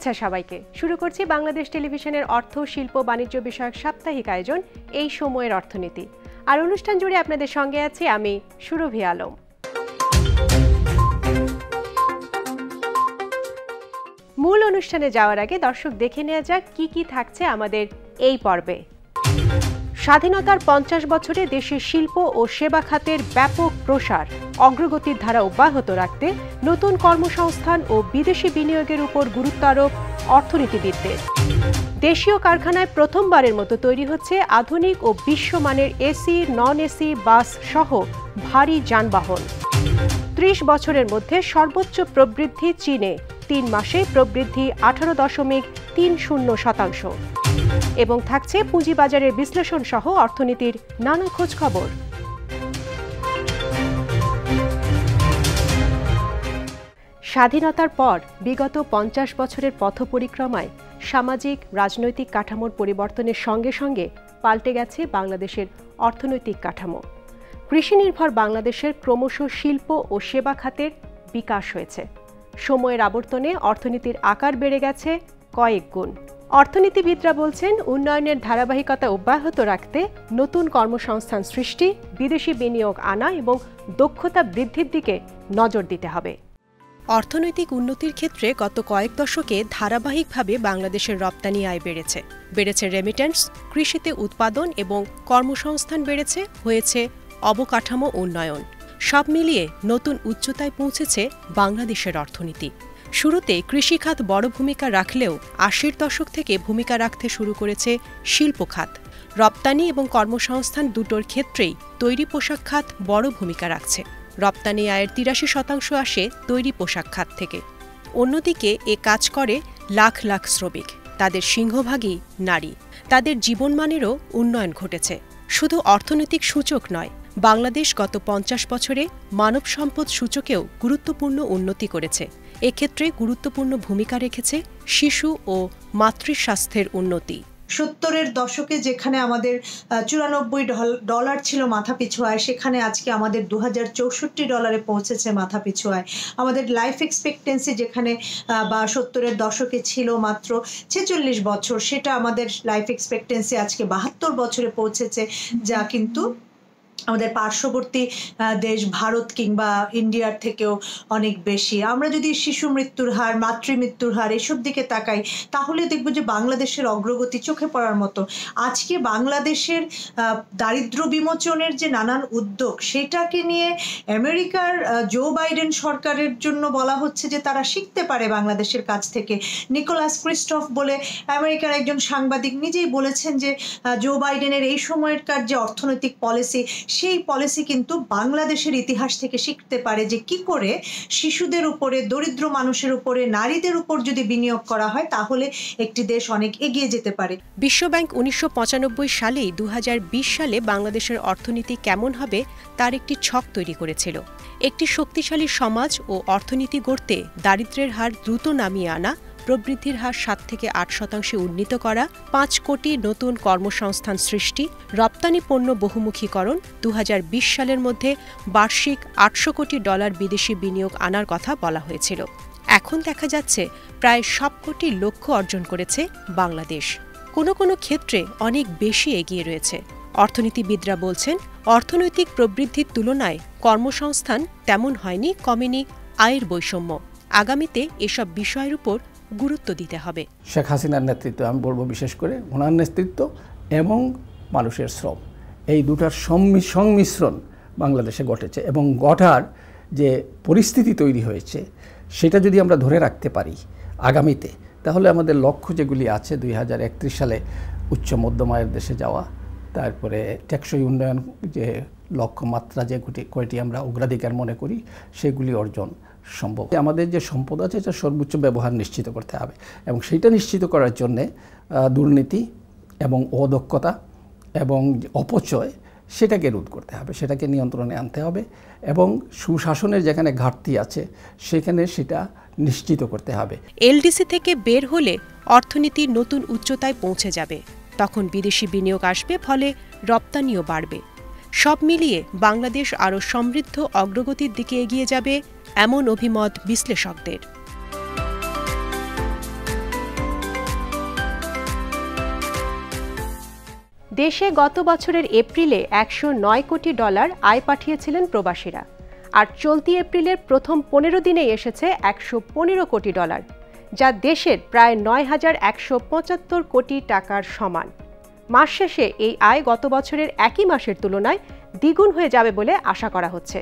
শুভেচ্ছা সবাইকে। শুরু করছি বাংলাদেশ টেলিভিশনের অর্থ, শিল্প, বাণিজ্য বিষয়ক সাপ্তাহিক আয়োজন এই সময়ের অর্থনীতি। আর অনুষ্ঠান জুড়ে আপনাদের সঙ্গে আছি আমি সুরভি আলম। মূল অনুষ্ঠানে যাওয়ার আগে দর্শক দেখে নেওয়া যাক কি কি থাকছে আমাদের এই পর্বে। স্বাধীনতার 50 বছরে দেশের শিল্প ও সেবা খাতের ব্যাপক প্রসার, অগ্রগতির ধারা অব্যাহত রাখতে নতুন কর্মসংস্থান ও বিদেশি বিনিয়োগের উপর গুরুত্ব আরোপ অর্থনীতিবিদদের। দেশীয় কারখানায় প্রথমবারের মতো তৈরি হচ্ছে আধুনিক ও বিশ্বমানের এসি, নন এসি বাস সহ ভারী যানবাহন। 30 বছরের মধ্যে সর্বোচ্চ প্রবৃদ্ধি চীনে, 3 মাসে প্রবৃদ্ধি 18.30%। এবং থাকছে পুঁজিবাজারের বিশ্লেষণ সহ অর্থনীতির নানা খোঁজ খবর। স্বাধীনতার পর বিগত 50 বছরের পথ পরিক্রমায় সামাজিক রাজনৈতিক কাঠামোর পরিবর্তনের সঙ্গে সঙ্গে পাল্টে গেছে বাংলাদেশের অর্থনৈতিক কাঠামো। কৃষিনির্ভর বাংলাদেশের ক্রমশ শিল্প ও সেবা খাতের বিকাশ হয়েছে। সময়ের আবর্তনে অর্থনীতির আকার বেড়ে গেছে কয়েক গুণ। অর্থনীতিবিদরা বলছেন, উন্নয়নের ধারাবাহিকতা অব্যাহত রাখতে নতুন কর্মসংস্থান সৃষ্টি, বিদেশি বিনিয়োগ আনা এবং দক্ষতা বৃদ্ধির দিকে নজর দিতে হবে। অর্থনৈতিক উন্নতির ক্ষেত্রে গত কয়েক দশকে ধারাবাহিকভাবে বাংলাদেশের রপ্তানি আয় বেড়েছে রেমিটেন্স, কৃষিতে উৎপাদন এবং কর্মসংস্থান বেড়েছে, হয়েছে অবকাঠামো উন্নয়ন। সব মিলিয়ে নতুন উচ্চতায় পৌঁছেছে বাংলাদেশের অর্থনীতি। শুরুতে কৃষিখাত বড় ভূমিকা রাখলেও 80-র দশক থেকে ভূমিকা রাখতে শুরু করেছে শিল্প খাত। রপ্তানি এবং কর্মসংস্থান দুটোর ক্ষেত্রেই তৈরি পোশাক খাত বড় ভূমিকা রাখছে। রপ্তানি আয়ের 83% আসে তৈরি পোশাক খাত থেকে। অন্যদিকে এ কাজ করে লাখ লাখ শ্রমিক, তাদের সিংহভাগই নারী। তাদের জীবনমানেরও উন্নয়ন ঘটেছে। শুধু অর্থনৈতিক সূচক নয়, বাংলাদেশ গত 50 বছরে মানব সম্পদ সূচকেও গুরুত্বপূর্ণ উন্নতি করেছে। এক্ষেত্রে গুরুত্বপূর্ণ ভূমিকা রেখেছে শিশু ও মাতৃস্বাস্থ্যের উন্নতি। 70-এর দশকে যেখানে আমাদের $94 ছিল মাথাপিছু আয়, সেখানে আজকে আমাদের $2064 পৌঁছেছে মাথাপিছু আয়। আমাদের লাইফ এক্সপেক্টেন্সি যেখানে বা 70-এর দশকে ছিল মাত্র 46 বছর, সেটা আমাদের লাইফ এক্সপেক্টেন্সি আজকে 72 বছরে পৌঁছেছে, যা কিন্তু আমাদের পার্শ্ববর্তী দেশ ভারত কিংবা ইন্ডিয়ার থেকেও অনেক বেশি। আমরা যদি শিশু মৃত্যুর হার, মাতৃমৃত্যুর হার এসব দিকে তাকাই, তাহলে দেখব যে বাংলাদেশের অগ্রগতি চোখে পড়ার মতো। আজকে বাংলাদেশের দারিদ্র্য বিমোচনের যে নানান উদ্যোগ, সেটাকে নিয়ে আমেরিকার জো বাইডেন সরকারের জন্য বলা হচ্ছে যে তারা শিখতে পারে বাংলাদেশের কাছ থেকে। নিকোলাস ক্রিস্টফ বলে আমেরিকার একজন সাংবাদিক নিজেই বলেছেন যে জো বাইডেনের এই সময়কার যে অর্থনৈতিক পলিসি, সেই পলিসি কিন্তু বাংলাদেশের ইতিহাস থেকে শিখতে পারে যে কি করে শিশুদের উপরে, দরিদ্র মানুষের উপরে, নারীদের উপর যদি বিনিয়োগ করা হয় তাহলে একটি দেশ অনেক এগিয়ে যেতে পারে। বিশ্বব্যাংক 1995 সালেই 2020 সালে বাংলাদেশের অর্থনীতি কেমন হবে তার একটি ছক তৈরি করেছিল। একটি শক্তিশালী সমাজ ও অর্থনীতি গড়তে দারিদ্র্যের হার দ্রুত নামিয়ে আনা, প্রবৃদ্ধির হার 7 থেকে 8% উন্নীত করা, 5 কোটি নতুন কর্মসংস্থান সৃষ্টি, রপ্তানি পণ্য বহুমুখীকরণ, 2020 সালের মধ্যে বার্ষিক $800 কোটি বিদেশি বিনিয়োগ আনার কথা বলা হয়েছিল। এখন দেখা যাচ্ছে প্রায় সবকটি লক্ষ্য অর্জন করেছে বাংলাদেশ। কোনো কোনো ক্ষেত্রে অনেক বেশি এগিয়ে রয়েছে। অর্থনীতিবিদরা বলছেন, অর্থনৈতিক প্রবৃদ্ধির তুলনায় কর্মসংস্থান তেমন হয়নি, কমেনি আয়ের বৈষম্য। আগামীতে এসব বিষয়ের উপর গুরুত্ব দিতে হবে। শেখ হাসিনার নেতৃত্ব, আমি বলবো বিশেষ করে ওনার নেতৃত্ব এবং মানুষের শ্রম, এই দুটার সংমিশ্রণ বাংলাদেশে ঘটেছে এবং ঘটার যে পরিস্থিতি তৈরি হয়েছে, সেটা যদি আমরা ধরে রাখতে পারি আগামীতে, তাহলে আমাদের লক্ষ্য যেগুলি আছে 2031 সালে উচ্চ মধ্যম আয়ের দেশে যাওয়া, তারপরে টেকসই উন্নয়ন যে লক্ষ্যমাত্রা যে কয়টি আমরা অগ্রাধিকার মনে করি, সেগুলি অর্জন সম্ভব। আমাদের যে সম্পদ আছে, এটা সর্বোচ্চ ব্যবহার নিশ্চিত করতে হবে এবং সেইটা নিশ্চিত করার জন্যে দুর্নীতি এবং অদক্ষতা এবং অপচয়, সেটাকে রোধ করতে হবে, সেটাকে নিয়ন্ত্রণে আনতে হবে এবং সুশাসনের যেখানে ঘাটতি আছে সেখানে সেটা নিশ্চিত করতে হবে। এলডিসি থেকে বের হলে অর্থনীতি নতুন উচ্চতায় পৌঁছে যাবে, তখন বিদেশি বিনিয়োগ আসবে, ফলে রপ্তানিও বাড়বে। সব মিলিয়ে বাংলাদেশ আরও সমৃদ্ধ অগ্রগতির দিকে এগিয়ে যাবে, এমন অভিমত বিশ্লেষকদের। দেশে গত বছরের এপ্রিলে $109 কোটি আয় পাঠিয়েছিলেন প্রবাসীরা, আর চলতি এপ্রিলের প্রথম 15 দিনেই এসেছে $115 কোটি, যা দেশের প্রায় 9,175 কোটি টাকার সমান। মাস শেষে এই আয় গত বছরের একই মাসের তুলনায় দ্বিগুণ হয়ে যাবে বলে আশা করা হচ্ছে।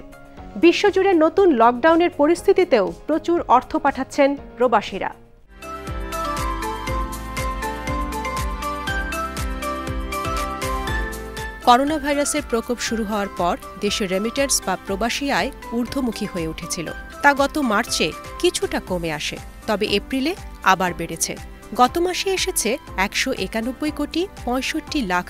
বিশ্বজুড়ে নতুন লকডাউনের পরিস্থিতিতেও প্রচুর অর্থ পাঠাচ্ছেন প্রবাসীরা। করোনা ভাইরাসের প্রকোপ শুরু হওয়ার পর দেশের রেমিটেন্স বা প্রবাসী আয় ঊর্ধ্বমুখী হয়ে উঠেছিল। তা গত মার্চে কিছুটা কমে আসে, তবে এপ্রিলে আবার বেড়েছে। গত মাসে এসেছে $191 কোটি 65 লাখ।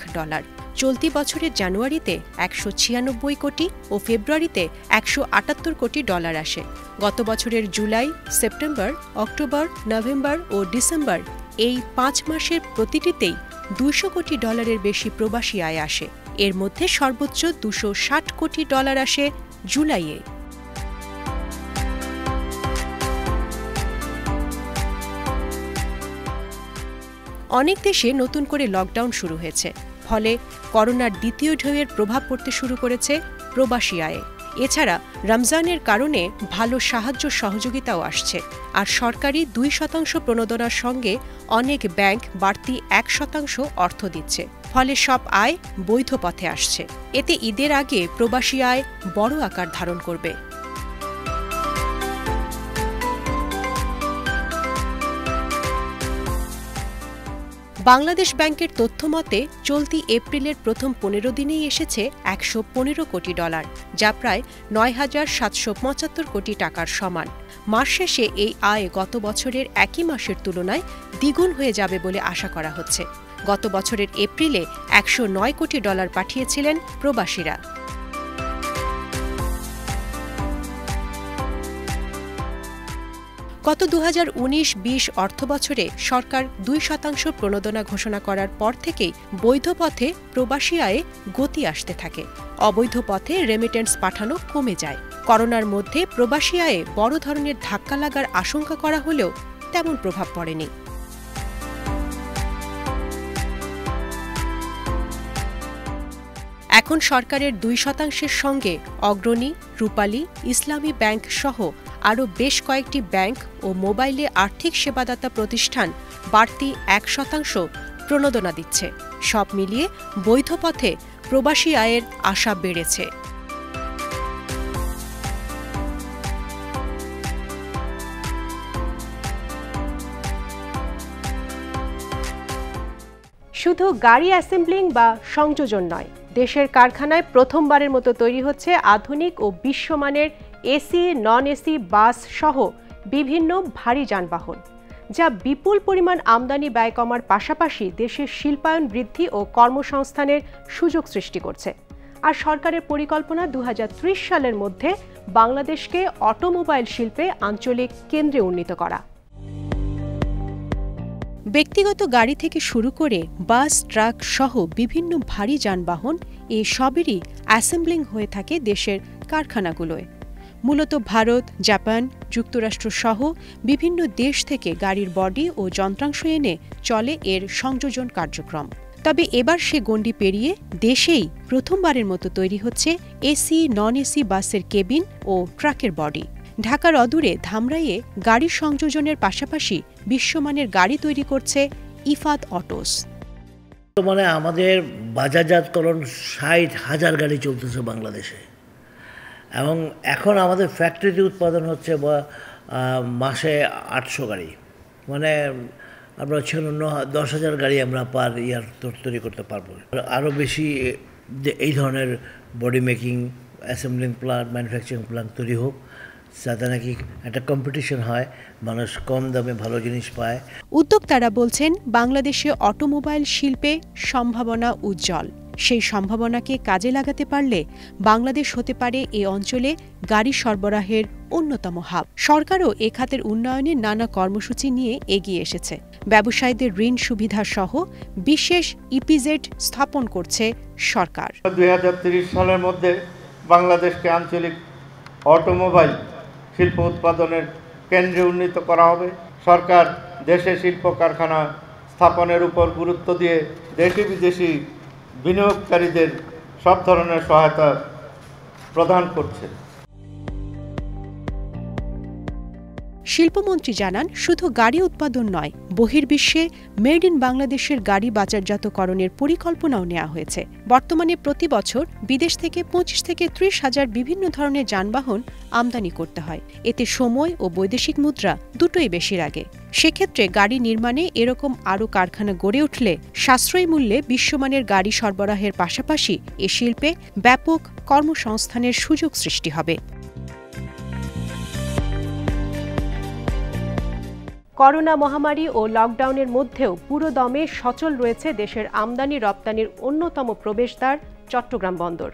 চলতি বছরের জানুয়ারিতে $196 কোটি ও ফেব্রুয়ারিতে $178 কোটি আসে। গত বছরের জুলাই, সেপ্টেম্বর, অক্টোবর, নভেম্বর ও ডিসেম্বর এই 5 মাসের প্রতিটিতেই $200 কোটি বেশি প্রবাসী আয় আসে। এর মধ্যে সর্বোচ্চ $260 কোটি আসে জুলাইয়ে। অনেক দেশে নতুন করে লকডাউন শুরু হয়েছে, ফলে করোনার দ্বিতীয় ঢেউয়ের প্রভাব পড়তে শুরু করেছে প্রবাসী আয়ে। এছাড়া রমজানের কারণে ভালো সাহায্য সহযোগিতাও আসছে, আর সরকারি 2% প্রণোদনার সঙ্গে অনেক ব্যাংক বাড়তি 1% অর্থ দিচ্ছে। ফলে সব আয় বৈধ পথে আসছে। এতে ঈদের আগে প্রবাসী আয় বড় আকার ধারণ করবে। বাংলাদেশ ব্যাংকের তথ্য মতে চলতি এপ্রিলের প্রথম 15 দিনেই এসেছে $115 কোটি, যা প্রায় 9,775 কোটি টাকার সমান। মাস শেষে এই আয় গত বছরের একই মাসের তুলনায় দ্বিগুণ হয়ে যাবে বলে আশা করা হচ্ছে। গত বছরের এপ্রিলে $109 কোটি পাঠিয়েছিলেন প্রবাসীরা। গত 2019-20 অর্থবছরে সরকার 2% প্রণোদনা ঘোষণা করার পর থেকেই বৈধ পথে প্রবাসী আয়ে গতি আসতে থাকে। অবৈধ পথে রেমিটেন্স পাঠানো কমে যায়। করোনার মধ্যে প্রবাসী আয়ে বড় ধরনের ধাক্কা লাগার আশঙ্কা করা হলেও তেমন প্রভাব পড়েনি। এখন সরকারের 2%-এর সঙ্গে অগ্রণী, রূপালী, ইসলামী ব্যাংক সহ আরও বেশ কয়েকটি ব্যাংক ও মোবাইলে আর্থিক সেবাদাতা প্রতিষ্ঠান বাড়তি 1% প্রণোদনা দিচ্ছে। সব মিলিয়ে বৈধ পথে প্রবাসী আয়ের আশা বেড়েছে। শুধু গাড়ি অ্যাসেম্বলিং বা সংযোজন নয়, দেশের কারখানায় প্রথমবারের মতো তৈরি হচ্ছে আধুনিক ও বিশ্বমানের এসি, নন এসি বাস সহ বিভিন্ন ভারী যানবাহন, যা বিপুল পরিমাণ আমদানি ব্যয় কমার পাশাপাশি দেশের শিল্পায়ন বৃদ্ধি ও কর্মসংস্থানের সুযোগ সৃষ্টি করছে। আর সরকারের পরিকল্পনা 2030 সালের মধ্যে বাংলাদেশকে অটোমোবাইল শিল্পে আঞ্চলিক কেন্দ্রে উন্নীত করা। ব্যক্তিগত গাড়ি থেকে শুরু করে বাস, ট্রাক সহ বিভিন্ন ভারী যানবাহন এ সবেরই অ্যাসেম্বলিং হয়ে থাকে দেশের কারখানাগুলোয়। মূলত ভারত, জাপান, যুক্তরাষ্ট্র সহ বিভিন্ন দেশ থেকে গাড়ির বডি ও যন্ত্রাংশ এনে চলে এর সংযোজন কার্যক্রম। তবে এবার সে গণ্ডি পেরিয়ে দেশেই প্রথমবারের মতো তৈরি হচ্ছে এসি, নন এসি বাসের কেবিন ও ট্রাকের বডি। ঢাকার অদূরে ধামরাইয়ে গাড়ি সংযোজনের পাশাপাশি বিশ্বমানের গাড়ি তৈরি করছে ইফাদ অটোস। মানে আমাদের বাজারজাতকরণ 60,000 গাড়ি চলতেছে বাংলাদেশে, এবং এখন আমাদের ফ্যাক্টরিতে উৎপাদন হচ্ছে মাসে 800 গাড়ি। মানে আমরা 10,000 গাড়ি আমরা পার ইয়ার তৈরি করতে পারবো। আরও বেশি এই ধরনের body making, assembling plant, manufacturing plant তৈরি হোক, যাতে নাকি একটা কম্পিটিশন হয়, মানুষ কম দামে ভালো জিনিস পায়। উদ্যোক্তারা বলছেন, বাংলাদেশে অটোমোবাইল শিল্পে সম্ভাবনা উজ্জ্বল। সেই সম্ভাবনাকে কাজে লাগাতে পারলে বাংলাদেশ হতে পারে এ অঞ্চলে গাড়ি সরবরাহের অন্যতম হাব। সরকারও এ খাতের উন্নয়নে নানা কর্মসূচি নিয়ে এগিয়ে এসেছে। ব্যবসায়ীদের ঋণ সুবিধা সহ বিশেষ ইপিজেড স্থাপন করছে সরকার। 2030 সালের মধ্যে বাংলাদেশকে আঞ্চলিক অটোমোবাইল শিল্প উৎপাদনের কেন্দ্রে উন্নীত করা হবে। সরকার দেশে শিল্প কারখানা স্থাপনের উপর গুরুত্ব দিয়ে দেশি বিদেশি বিনিয়োগকারীদের সব ধরনের সহায়তা প্রদান করছে। শিল্পমন্ত্রী জানান, শুধু গাড়ি উৎপাদন নয়, বহির্বিশ্বে মেড ইন বাংলাদেশের গাড়ি বাজারজাতকরণের পরিকল্পনাও নেওয়া হয়েছে। বর্তমানে প্রতি বছর বিদেশ থেকে 25 থেকে 30 হাজার বিভিন্ন ধরনের যানবাহন আমদানি করতে হয়। এতে সময় ও বৈদেশিক মুদ্রা দুটোই বেশি লাগে। সেক্ষেত্রে গাড়ি নির্মাণে এরকম আরও কারখানা গড়ে উঠলে সাশ্রয়ী মূল্যে বিশ্বমানের গাড়ি সরবরাহের পাশাপাশি এ শিল্পে ব্যাপক কর্মসংস্থানের সুযোগ সৃষ্টি হবে। করোনা মহামারী ও লকডাউনের মধ্যেও পুরো দমে সচল রয়েছে দেশের আমদানি রপ্তানির অন্যতম প্রবেশদ্বার চট্টগ্রাম বন্দর।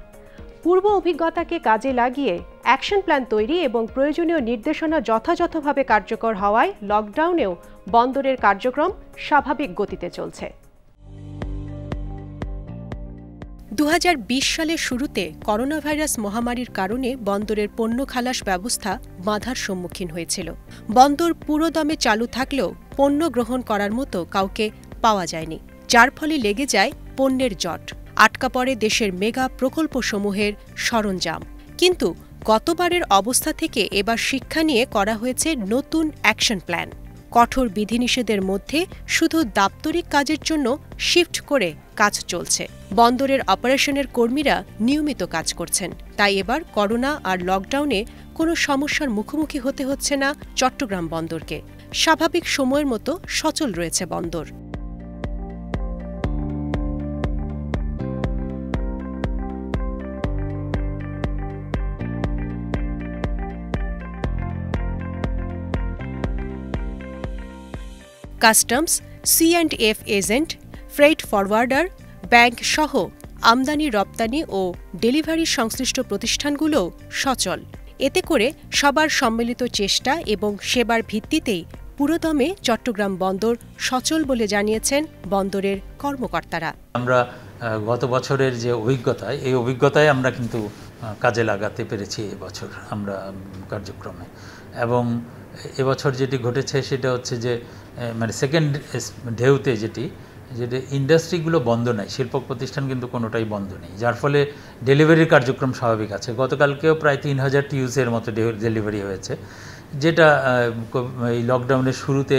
পূর্ব অভিজ্ঞতাকে কাজে লাগিয়ে অ্যাকশন প্ল্যান তৈরি এবং প্রয়োজনীয় নির্দেশনা যথাযথভাবে কার্যকর হওয়ায় লকডাউনেও বন্দরের কার্যক্রম স্বাভাবিক গতিতে চলছে। 2020 সালের শুরুতে করোনাভাইরাস মহামারীর কারণে বন্দরের পণ্য খালাস ব্যবস্থা বাধার সম্মুখীন হয়েছিল। বন্দর পুরোদমে চালু থাকলেও পণ্য গ্রহণ করার মতো কাউকে পাওয়া যায়নি, যার ফলে লেগে যায় পণ্যের জট। আটকা পড়ে দেশের মেগা প্রকল্পসমূহের সরঞ্জাম। কিন্তু গতবারের অবস্থা থেকে এবার শিক্ষা নিয়ে করা হয়েছে নতুন অ্যাকশন প্ল্যান। কঠোর বিধিনিষেধের মধ্যে শুধু দাপ্তরিক কাজের জন্য শিফট করে কাজ চলছে। বন্দরের অপারেশনের কর্মীরা নিয়মিত কাজ করছেন। তাই এবার করোনা আর লকডাউনে কোনো সমস্যার মুখোমুখি হতে হচ্ছে না চট্টগ্রাম বন্দরকে। স্বাভাবিক সময়ের মতো সচল রয়েছে বন্দর। Customs, C&F agent, freight forwarder, bank সহ আমদানি রপ্তানি ও ডেলিভারি সংশ্লিষ্ট প্রতিষ্ঠানগুলোও সচল। এতে করে সবার সম্মিলিত চেষ্টা এবং সেবার ভিত্তিতেই পুরোদমে চট্টগ্রাম বন্দর সচল বলে জানিয়েছেন বন্দরের কর্মকর্তারা। আমরা গত বছরের যে অভিজ্ঞতা, এই অভিজ্ঞতায় আমরা কিন্তু কাজে লাগাতে পেরেছি এবছর আমরা কার্যক্রমে। এবং এবছর যেটি ঘটেছে সেটা হচ্ছে যে মানে সেকেন্ড ঢেউতে যেটি ইন্ডাস্ট্রিগুলো বন্ধ নাই, শিল্প প্রতিষ্ঠান কিন্তু কোনোটাই বন্ধ নেই, যার ফলে ডেলিভারির কার্যক্রম স্বাভাবিক আছে। গতকালকেও প্রায় 3000 টিউসের মতো ডেলিভারি হয়েছে, যেটা এই লকডাউনের শুরুতে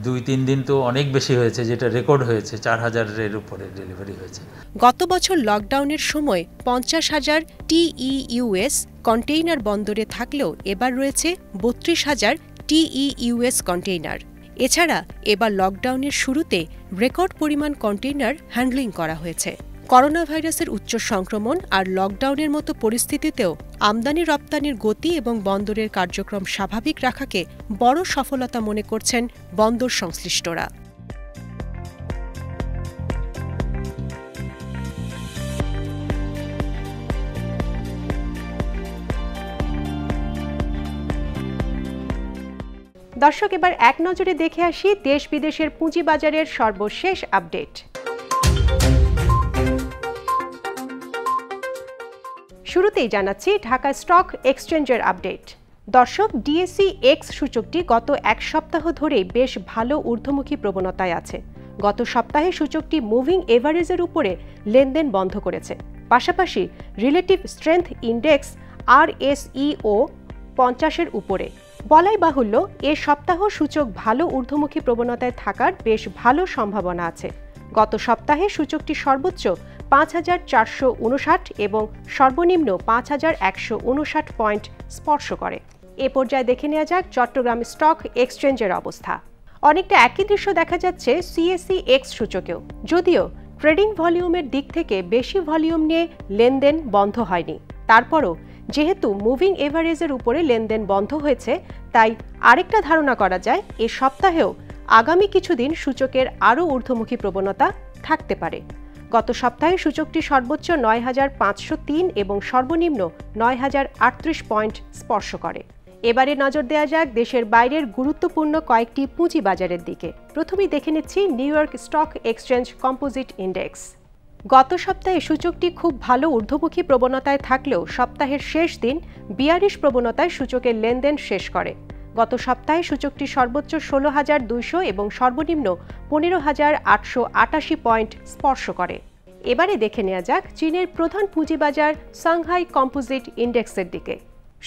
2-3 দিন তো অনেক বেশি হয়েছে, যেটা রেকর্ড হয়েছে 4000-এর উপরে ডেলিভারি হয়েছে। গত বছর লকডাউনের সময় 50,000 TEUS কন্টেইনার বন্দরে থাকলেও এবার রয়েছে 32,000 TEUS কন্টেইনার। এছাড়া এবার লকডাউনের শুরুতে রেকর্ড পরিমাণ কন্টেইনার হ্যান্ডলিং করা হয়েছে। করোনা ভাইরাসের উচ্চ সংক্রমণ আর লকডাউনের মতো পরিস্থিতিতেও আমদানি রপ্তানির গতি এবং বন্দরের কার্যক্রম স্বাভাবিক রাখাকে বড় সফলতা মনে করছেন বন্দর সংশ্লিষ্টরা। দর্শক, এবার এক নজরে দেখে আসি দেশ বিদেশের পুঁজিবাজারের সর্বশেষ আপডেট। শুরুতেই জানাচ্ছি ঢাকা স্টক এক্সচেঞ্জের আপডেট। দর্শক, ডিএসই এক্স সূচকটি গত এক সপ্তাহ ধরেই বেশ ভালো ঊর্ধ্বমুখী প্রবণতায় আছে। গত সপ্তাহে সূচকটি মুভিং এভারেজের উপরে লেনদেন বন্ধ করেছে। পাশাপাশি রিলেটিভ স্ট্রেংথ ইন্ডেক্স RSEO 50-এর উপরে। বলাই বাহুল্য, এ সপ্তাহ সূচক ভালো ঊর্ধ্বমুখী প্রবণতায় থাকার বেশ ভালো সম্ভাবনা আছে। গত সপ্তাহে সূচকটি সর্বোচ্চ 5459 এবং সর্বনিম্ন 5159 পয়েন্ট স্পর্শ করে। এ পর্যায়ে দেখে নেওয়া যাক চট্টগ্রাম স্টক এক্সচেঞ্জের অবস্থা। অনেকটা একই দৃশ্য দেখা যাচ্ছে CSE এক্স সূচকেও, যদিও ট্রেডিং ভলিউমের দিক থেকে বেশি ভলিউম নিয়ে লেনদেন বন্ধ হয়নি। তারপরও যেহেতু মুভিং এভারেজের উপরে লেনদেন বন্ধ হয়েছে, তাই আরেকটা ধারণা করা যায় এ সপ্তাহেও আগামী কিছুদিন সূচকের আরও ঊর্ধ্বমুখী প্রবণতা থাকতে পারে। গত সপ্তাহে সূচকটি সর্বোচ্চ 9503 এবং সর্বনিম্ন 9038 পয়েন্ট স্পর্শ করে। এবারে নজর দেওয়া যাক দেশের বাইরের গুরুত্বপূর্ণ কয়েকটি পুঁজিবাজারের দিকে। প্রথমেই দেখে নিচ্ছি new York stock exchange composite index. গত সপ্তাহে সূচকটি খুব ভালো ঊর্ধ্বমুখী প্রবণতায় থাকলেও সপ্তাহের শেষ দিন বিয়ারিশ প্রবণতায় সূচকের লেনদেন শেষ করে। গত সপ্তাহে সূচকটি সর্বোচ্চ 16200 এবং সর্বনিম্ন 15888 পয়েন্ট স্পর্শ করে। এবারে দেখে নেওয়া যাক চীনের প্রধান পুঁজিবাজার সাংহাই কম্পোজিট ইন্ডেক্সের দিকে।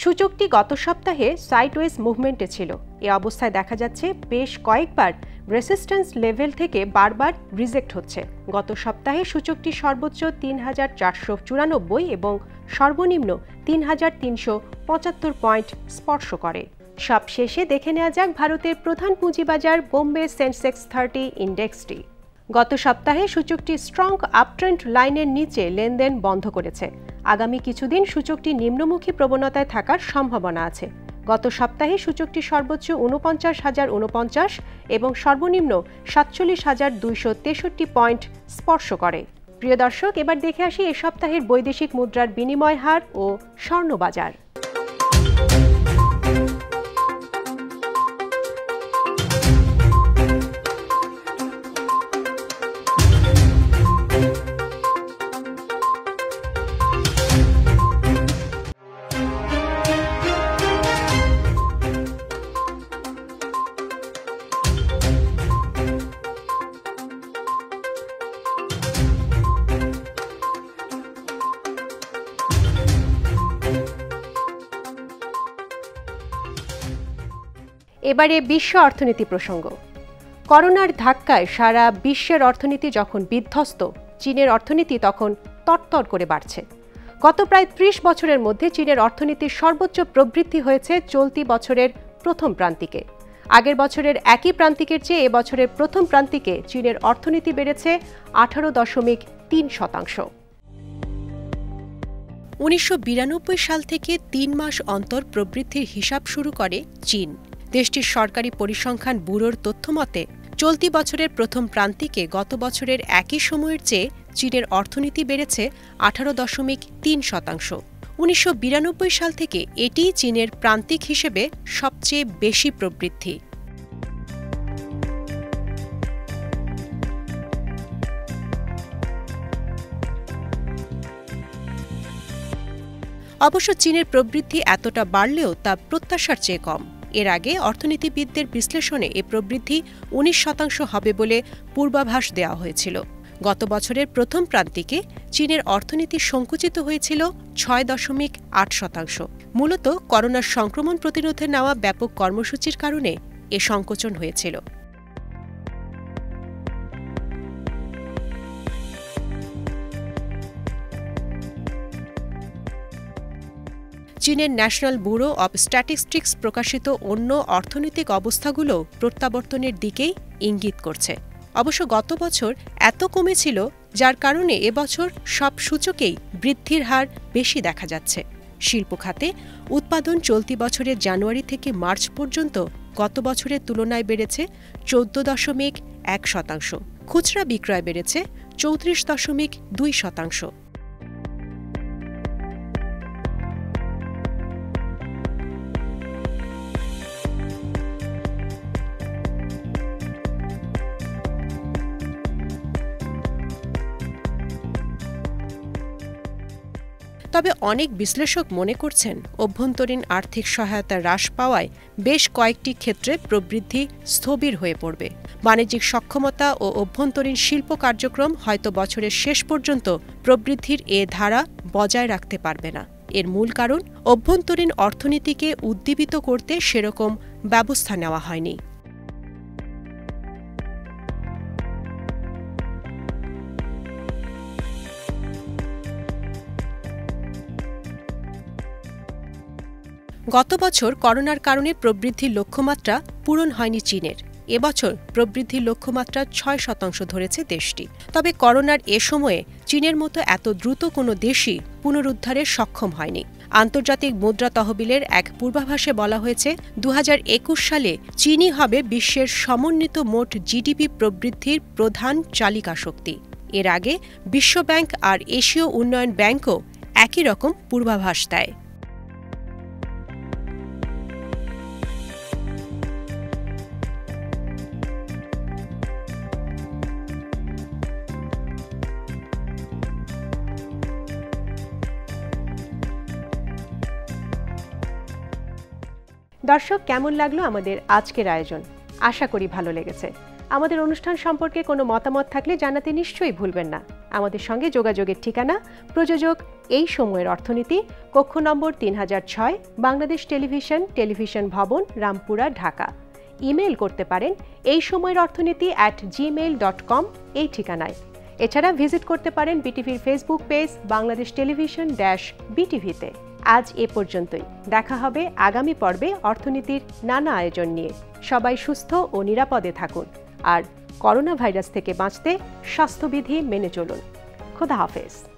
সূচকটি গত সপ্তাহে সাইডওয়েজ মুভমেন্টে ছিল। এ অবস্থায় দেখা যাচ্ছে বেশ কয়েকবার রেসিস্ট্যান্স লেভেল থেকে বারবার রিজেক্ট হচ্ছে। গত সপ্তাহে সূচকটি সর্বোচ্চ ৩,৪৯৪ এবং সর্বনিম্ন ৩,৩৭৫ পয়েন্ট স্পর্শ করে। সবশেষে দেখে নেওয়া যাক ভারতের প্রধান পুঁজিবাজার বোম্বে সেন্সেক্স 30 ইন্ডেক্সটি। গত সপ্তাহে সূচকটি স্ট্রং আপট্রেন্ড লাইনের নিচে লেনদেন বন্ধ করেছে। আগামী কিছুদিন সূচকটি নিম্নমুখী প্রবণতায় থাকার সম্ভাবনা আছে। গত সপ্তাহে সূচকটি সর্বোচ্চ ৪৯,০৪৯ এবং সর্বনিম্ন ৪৭,২৬৩ পয়েন্ট স্পর্শ করে। প্রিয় দর্শক, এবার দেখে আসি এ সপ্তাহের বৈদেশিক মুদ্রার বিনিময় হার ও স্বর্ণবাজার। এবারে বিশ্ব অর্থনীতি প্রসঙ্গ। করোনার ধাক্কায় সারা বিশ্বের অর্থনীতি যখন বিধ্বস্ত, চীনের অর্থনীতি তখন তরতর করে বাড়ছে। গত প্রায় ৩০ বছরের মধ্যে চীনের অর্থনীতির সর্বোচ্চ প্রবৃদ্ধি হয়েছে চলতি বছরের প্রথম প্রান্তিকে। আগের বছরের একই প্রান্তিকের চেয়ে এবছরের প্রথম প্রান্তিকে চীনের অর্থনীতি বেড়েছে 18.3%। 1992 সাল থেকে ৩ মাস অন্তর প্রবৃদ্ধির হিসাব শুরু করে চীন। দেশটির সরকারি পরিসংখ্যান ব্যুরোর তথ্যমতে চলতি বছরের প্রথম প্রান্তিকে গত বছরের একই সময়ের চেয়ে চীনের অর্থনীতি বেড়েছে 18.3%। 1992 সাল থেকে এটিই চীনের প্রান্তিক হিসেবে সবচেয়ে বেশি প্রবৃদ্ধি। অবশ্য চীনের প্রবৃদ্ধি এতটা বাড়লেও তা প্রত্যাশার চেয়ে কম। এর আগে অর্থনীতিবিদদের বিশ্লেষণে এ প্রবৃদ্ধি 19% হবে বলে পূর্বাভাস দেওয়া হয়েছিল। গত বছরের প্রথম প্রান্তিকে চীনের অর্থনীতি সংকুচিত হয়েছিল 6.8%। মূলত করোনার সংক্রমণ প্রতিরোধে নেওয়া ব্যাপক কর্মসূচির কারণে এ সংকোচন হয়েছিল। চীনের ন্যাশনাল ব্যুরো অব স্ট্যাটিস্টিক্স প্রকাশিত অন্য অর্থনৈতিক অবস্থাগুলো প্রত্যাবর্তনের দিকেই ইঙ্গিত করছে। অবশ্য গত বছর এত কমেছিল যার কারণে এবছর সব সূচকেই বৃদ্ধির হার বেশি দেখা যাচ্ছে। শিল্প খাতে উৎপাদন চলতি বছরের জানুয়ারি থেকে মার্চ পর্যন্ত গত বছরের তুলনায় বেড়েছে 14.1%। খুচরা বিক্রয় বেড়েছে 34.2%। তবে অনেক বিশ্লেষক মনে করছেন অভ্যন্তরীণ আর্থিক সহায়তা হ্রাস পাওয়ায় বেশ কয়েকটি ক্ষেত্রে প্রবৃদ্ধি স্থবির হয়ে পড়বে। বাণিজ্যিক সক্ষমতা ও অভ্যন্তরীণ শিল্প কার্যক্রম হয়তো বছরের শেষ পর্যন্ত প্রবৃদ্ধির এ ধারা বজায় রাখতে পারবে না। এর মূল কারণ অভ্যন্তরীণ অর্থনীতিকে উদ্দীপিত করতে সেরকম ব্যবস্থা নেওয়া হয়নি। গত বছর করোনার কারণে প্রবৃদ্ধির লক্ষ্যমাত্রা পূরণ হয়নি চীনের। এবছর প্রবৃদ্ধির লক্ষ্যমাত্রা 6% ধরেছে দেশটি। তবে করোনার এ সময়ে চীনের মতো এত দ্রুত কোনো দেশই পুনরুদ্ধারে সক্ষম হয়নি। আন্তর্জাতিক মুদ্রা তহবিলের এক পূর্বাভাসে বলা হয়েছে 2021 সালে চীনই হবে বিশ্বের সমন্বিত মোট জিডিপি প্রবৃদ্ধির প্রধান চালিকা শক্তি। এর আগে বিশ্বব্যাংক আর এশীয় উন্নয়ন ব্যাংকও একই রকম পূর্বাভাস দেয়। দর্শক, কেমন লাগলো আমাদের আজকের আয়োজন? আশা করি ভালো লেগেছে। আমাদের অনুষ্ঠান সম্পর্কে কোনো মতামত থাকলে জানাতে নিশ্চয়ই ভুলবেন না। আমাদের সঙ্গে যোগাযোগের ঠিকানা প্রযোজক এই সময়ের অর্থনীতি, কক্ষ নম্বর 3006, বাংলাদেশ টেলিভিশন, টেলিভিশন ভবন, রামপুরা, ঢাকা। ইমেইল করতে পারেন এই সময়ের অর্থনীতি @gmail.com এই ঠিকানায়। এছাড়া ভিজিট করতে পারেন বিটিভির ফেসবুক পেজ বাংলাদেশ টেলিভিশন -বিটিভিতে। আজ এ পর্যন্তই। দেখা হবে আগামী পর্বে অর্থনীতির নানা আয়োজন নিয়ে। সবাই সুস্থ ও নিরাপদে থাকুন, আর করোনা ভাইরাস থেকে বাঁচতে স্বাস্থ্যবিধি মেনে চলুন। খোদা হাফেজ।